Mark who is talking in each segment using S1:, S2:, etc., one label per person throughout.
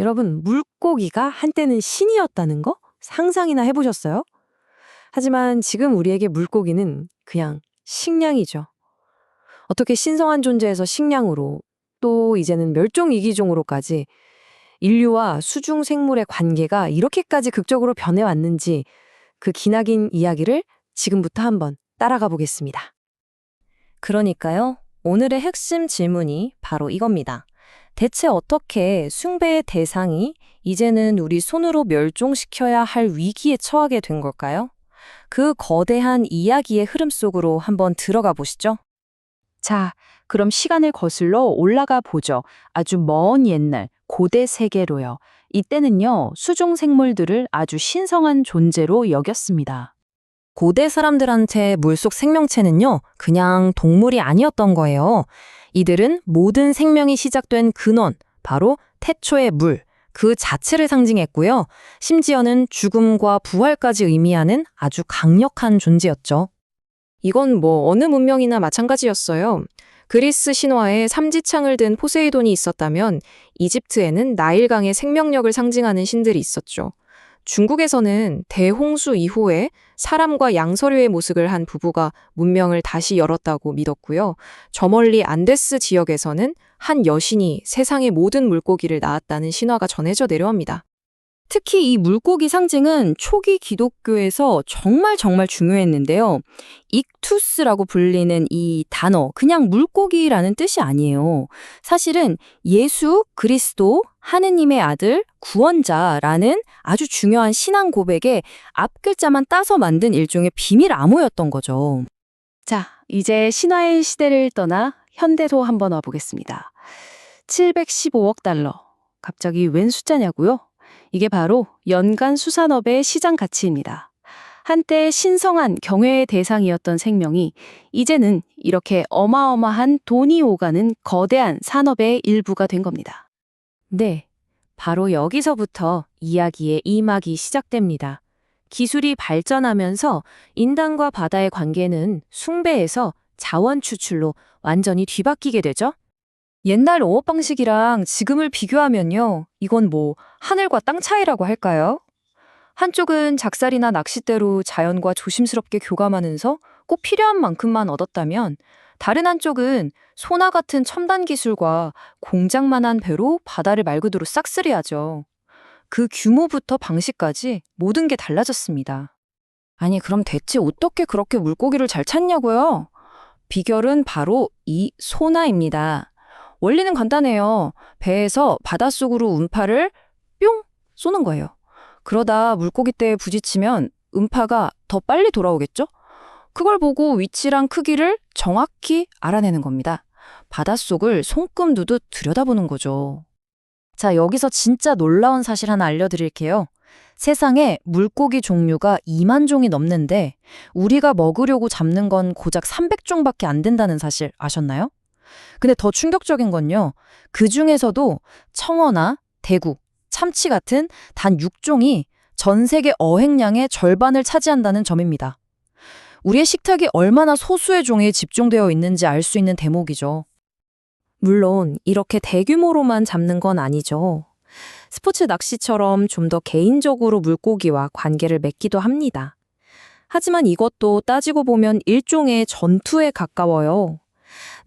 S1: 여러분, 물고기가 한때는 신이었다는 거 상상이나 해보셨어요? 하지만 지금 우리에게 물고기는 그냥 식량이죠. 어떻게 신성한 존재에서 식량으로, 또 이제는 멸종위기종으로까지 인류와 수중 생물의 관계가 이렇게까지 극적으로 변해왔는지 그 기나긴 이야기를 지금부터 한번 따라가 보겠습니다.
S2: 그러니까요, 오늘의 핵심 질문이 바로 이겁니다. 대체 어떻게 숭배의 대상이 이제는 우리 손으로 멸종시켜야 할 위기에 처하게 된 걸까요? 그 거대한 이야기의 흐름 속으로 한번 들어가 보시죠.
S3: 자, 그럼 시간을 거슬러 올라가 보죠. 아주 먼 옛날 고대 세계로요. 이때는요, 수중 생물들을 아주 신성한 존재로 여겼습니다.
S2: 고대 사람들한테 물속 생명체는요, 그냥 동물이 아니었던 거예요. 이들은 모든 생명이 시작된 근원, 바로 태초의 물, 그 자체를 상징했고요. 심지어는 죽음과 부활까지 의미하는 아주 강력한 존재였죠.
S1: 이건 뭐 어느 문명이나 마찬가지였어요. 그리스 신화에 삼지창을 든 포세이돈이 있었다면 이집트에는 나일강의 생명력을 상징하는 신들이 있었죠. 중국에서는 대홍수 이후에 사람과 양서류의 모습을 한 부부가 문명을 다시 열었다고 믿었고요. 저 멀리 안데스 지역에서는 한 여신이 세상의 모든 물고기를 낳았다는 신화가 전해져 내려옵니다.
S3: 특히 이 물고기 상징은 초기 기독교에서 정말 중요했는데요. 익투스라고 불리는 이 단어, 그냥 물고기라는 뜻이 아니에요. 사실은 예수 그리스도, 하느님의 아들, 구원자라는 아주 중요한 신앙 고백의 앞글자만 따서 만든 일종의 비밀 암호였던 거죠. 자, 이제 신화의 시대를 떠나 현대로 한번 와보겠습니다. 715억 달러. 갑자기 웬 숫자냐고요? 이게 바로 연간 수산업의 시장 가치입니다. 한때 신성한 경외의 대상이었던 생명이 이제는 이렇게 어마어마한 돈이 오가는 거대한 산업의 일부가 된 겁니다.
S2: 네, 바로 여기서부터 이야기의 이막이 시작됩니다. 기술이 발전하면서 인간과 바다의 관계는 숭배에서 자원 추출로 완전히 뒤바뀌게 되죠.
S3: 옛날 어업 방식이랑 지금을 비교하면요. 이건 뭐 하늘과 땅 차이라고 할까요? 한쪽은 작살이나 낚싯대로 자연과 조심스럽게 교감하면서 꼭 필요한 만큼만 얻었다면 다른 한쪽은 소나 같은 첨단 기술과 공장만한 배로 바다를 말 그대로 싹쓸이하죠. 그 규모부터 방식까지 모든 게 달라졌습니다. 아니, 그럼 대체 어떻게 그렇게 물고기를 잘 찾냐고요? 비결은 바로 이 소나입니다. 원리는 간단해요. 배에서 바닷속으로 음파를 뿅 쏘는 거예요. 그러다 물고기떼에 부딪히면 음파가 더 빨리 돌아오겠죠? 그걸 보고 위치랑 크기를 정확히 알아내는 겁니다. 바닷속을 손금두듯 들여다보는 거죠. 자, 여기서 진짜 놀라운 사실 하나 알려드릴게요. 세상에 물고기 종류가 2만 종이 넘는데 우리가 먹으려고 잡는 건 고작 300종밖에 안 된다는 사실 아셨나요? 근데 더 충격적인 건요. 그 중에서도 청어나 대구, 참치 같은 단 6종이 전 세계 어획량의 절반을 차지한다는 점입니다. 우리의 식탁이 얼마나 소수의 종에 집중되어 있는지 알 수 있는 대목이죠.
S2: 물론 이렇게 대규모로만 잡는 건 아니죠. 스포츠 낚시처럼 좀 더 개인적으로 물고기와 관계를 맺기도 합니다. 하지만 이것도 따지고 보면 일종의 전투에 가까워요.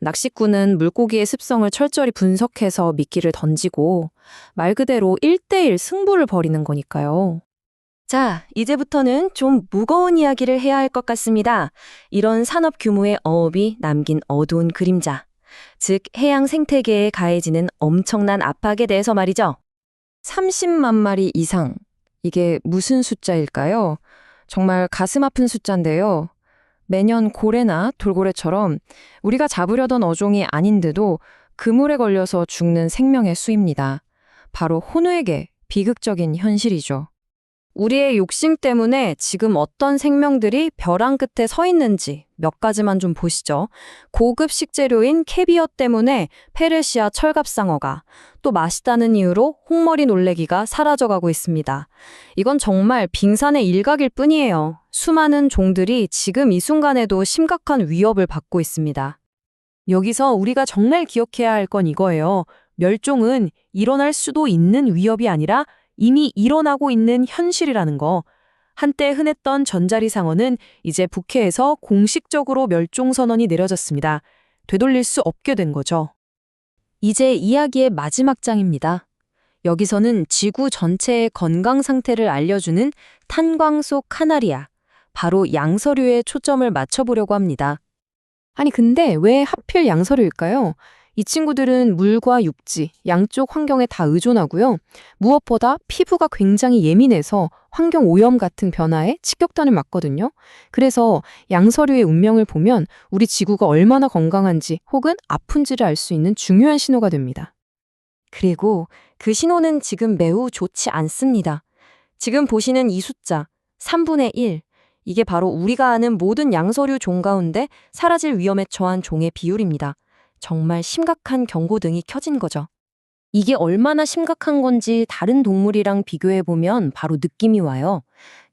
S2: 낚시꾼은 물고기의 습성을 철저히 분석해서 미끼를 던지고 말 그대로 1대1 승부를 벌이는 거니까요. 자, 이제부터는 좀 무거운 이야기를 해야 할 것 같습니다. 이런 산업 규모의 어업이 남긴 어두운 그림자, 즉 해양 생태계에 가해지는 엄청난 압박에 대해서 말이죠. 30만 마리 이상, 이게 무슨 숫자일까요? 정말 가슴 아픈 숫자인데요. 매년 고래나 돌고래처럼 우리가 잡으려던 어종이 아닌데도 그물에 걸려서 죽는 생명의 수입니다. 바로 혼우에게 비극적인 현실이죠. 우리의 욕심 때문에 지금 어떤 생명들이 벼랑 끝에 서 있는지 몇 가지만 좀 보시죠. 고급 식재료인 캐비어 때문에 페르시아 철갑상어가, 또 맛있다는 이유로 홍머리 놀래기가 사라져가고 있습니다. 이건 정말 빙산의 일각일 뿐이에요. 수많은 종들이 지금 이 순간에도 심각한 위협을 받고 있습니다.
S1: 여기서 우리가 정말 기억해야 할 건 이거예요.
S2: 멸종은 일어날 수도 있는 위협이 아니라 이미 일어나고 있는 현실이라는 거. 한때 흔했던 전자리 상어는 이제 북해에서 공식적으로 멸종 선언이 내려졌습니다. 되돌릴 수 없게 된 거죠.
S3: 이제 이야기의 마지막 장입니다. 여기서는 지구 전체의 건강 상태를 알려주는 탄광 속 카나리아, 바로 양서류에 초점을 맞춰보려고 합니다.
S1: 아니, 근데 왜 하필 양서류일까요? 이 친구들은 물과 육지, 양쪽 환경에 다 의존하고요. 무엇보다 피부가 굉장히 예민해서 환경 오염 같은 변화에 직격탄을 맞거든요. 그래서 양서류의 운명을 보면 우리 지구가 얼마나 건강한지 혹은 아픈지를 알 수 있는 중요한 신호가 됩니다.
S3: 그리고 그 신호는 지금 매우 좋지 않습니다. 지금 보시는 이 숫자, 3분의 1. 이게 바로 우리가 아는 모든 양서류 종 가운데 사라질 위험에 처한 종의 비율입니다. 정말 심각한 경고등이 켜진 거죠. 이게 얼마나 심각한 건지 다른 동물이랑 비교해보면 바로 느낌이 와요.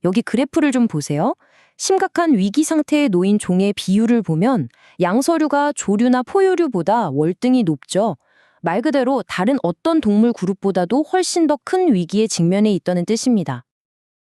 S3: 여기 그래프를 좀 보세요. 심각한 위기 상태에 놓인 종의 비율을 보면 양서류가 조류나 포유류보다 월등히 높죠. 말 그대로 다른 어떤 동물 그룹보다도 훨씬 더 큰 위기에 직면해 있다는 뜻입니다.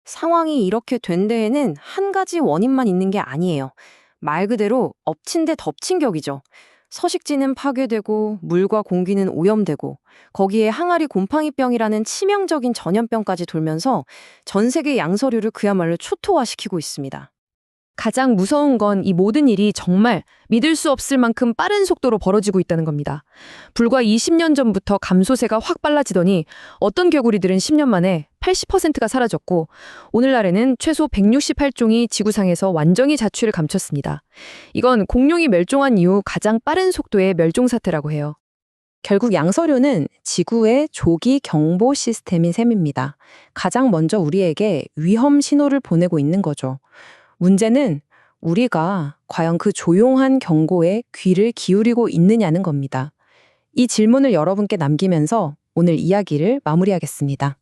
S1: 상황이 이렇게 된 데에는 한 가지 원인만 있는 게 아니에요. 말 그대로 엎친 데 덮친 격이죠. 서식지는 파괴되고 물과 공기는 오염되고 거기에 항아리 곰팡이병이라는 치명적인 전염병까지 돌면서 전 세계 양서류를 그야말로 초토화시키고 있습니다.
S2: 가장 무서운 건 이 모든 일이 정말 믿을 수 없을 만큼 빠른 속도로 벌어지고 있다는 겁니다. 불과 20년 전부터 감소세가 확 빨라지더니 어떤 개구리들은 10년 만에 80%가 사라졌고 오늘날에는 최소 168종이 지구상에서 완전히 자취를 감췄습니다. 이건 공룡이 멸종한 이후 가장 빠른 속도의 멸종 사태라고 해요. 결국 양서류는 지구의 조기 경보 시스템인 셈입니다. 가장 먼저 우리에게 위험 신호를 보내고 있는 거죠. 문제는 우리가 과연 그 조용한 경고에 귀를 기울이고 있느냐는 겁니다. 이 질문을 여러분께 남기면서 오늘 이야기를 마무리하겠습니다.